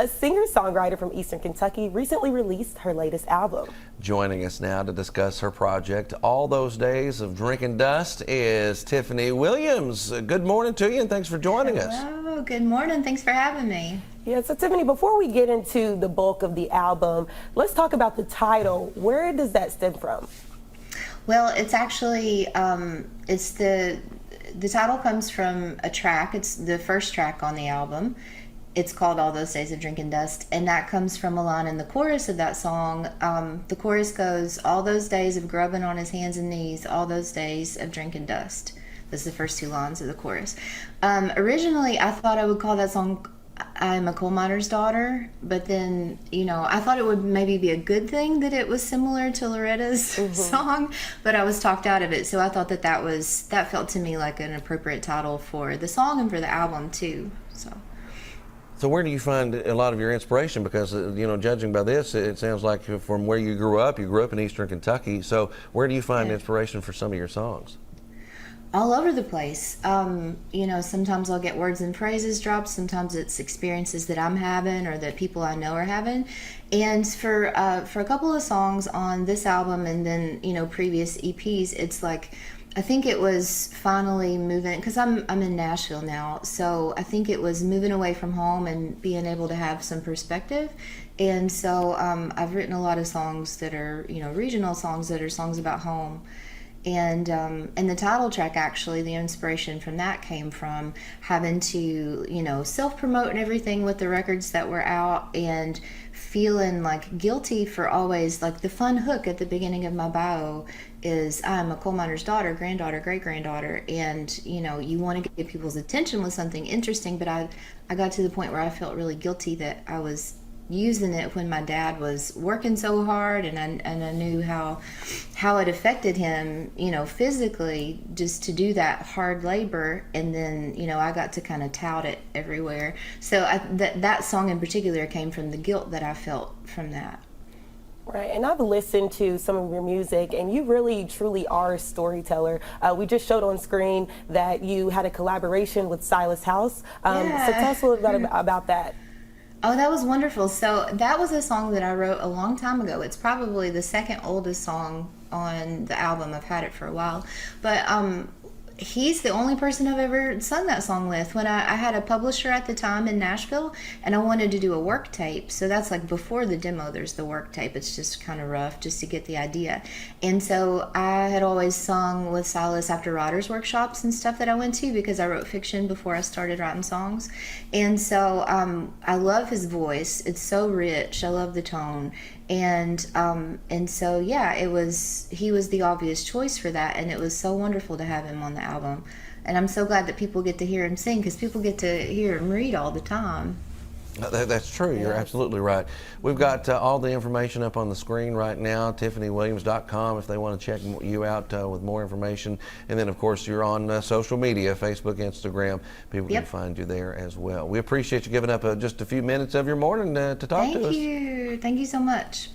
A singer-songwriter from Eastern Kentucky recently released her latest album. Joining us now to discuss her project, All Those Days of Drinking Dust, is Tiffany Williams. Good morning to you, and thanks for joining us. Hello, good morning. Thanks for having me. Yeah, so Tiffany, before we get into the bulk of the album, let's talk about the title. Where does that stem from? Well, it's actually, it's the title comes from a track. It's the first track on the album. It's called All Those Days of Drinking Dust, and that comes from a line in the chorus of that song. The chorus goes, all those days of grubbing on his hands and knees, all those days of drinking dust. That's the first two lines of the chorus. Originally, I thought I would call that song I'm a Coal Miner's Daughter, but then, I thought it would maybe be a good thing that it was similar to Loretta's song, but I was talked out of it, so I thought that felt to me like an appropriate title for the song and for the album, too, So where do you find a lot of your inspiration? Because, judging by this, it sounds like from where you grew up in Eastern Kentucky. So where do you find inspiration for some of your songs? All over the place. Sometimes I'll get words and phrases dropped. Sometimes it's experiences that I'm having or that people I know are having. And for a couple of songs on this album and then, previous EPs, it's like, I think it was finally moving, because I'm in Nashville now, so I think it was moving away from home and being able to have some perspective. And so I've written a lot of songs that are, regional songs that are songs about home. And the title track, actually, the inspiration from that came from having to, self-promote and everything with the records that were out and feeling like guilty for always, like the fun hook at the beginning of my bio is I'm a coal miner's daughter, granddaughter, great-granddaughter, and, you want to get people's attention with something interesting, but I got to the point where I felt really guilty that I was using it when my dad was working so hard, and I knew how it affected him, physically, just to do that hard labor, and then I got to kind of tout it everywhere. So that song in particular came from the guilt that I felt from that. Right, and I've listened to some of your music, and you really, truly are a storyteller. We just showed on screen that you had a collaboration with Silas House. So tell us a little bit about that. Oh, that was wonderful. So that was a song that I wrote a long time ago. It's probably the second oldest song on the album. I've had it for a while. But he's the only person I've ever sung that song with. When I had a publisher at the time in Nashville, and I wanted to do a work tape. So that's like before the demo, there's the work tape. It's just kind of rough just to get the idea. And so I had always sung with Silas after writers' workshops and stuff that I went to, because I wrote fiction before I started writing songs. And so I love his voice. It's so rich. I love the tone. And so, yeah, he was the obvious choice for that, and it was so wonderful to have him on the album. And I'm so glad that people get to hear him sing, because people get to hear him read all the time. That's true. You're absolutely right. We've got all the information up on the screen right now, TiffanyWilliams.com, if they want to check you out with more information. And then, of course, you're on social media, Facebook, Instagram. People can find you there as well. We appreciate you giving up just a few minutes of your morning to talk to us. Thank you. Thank you so much.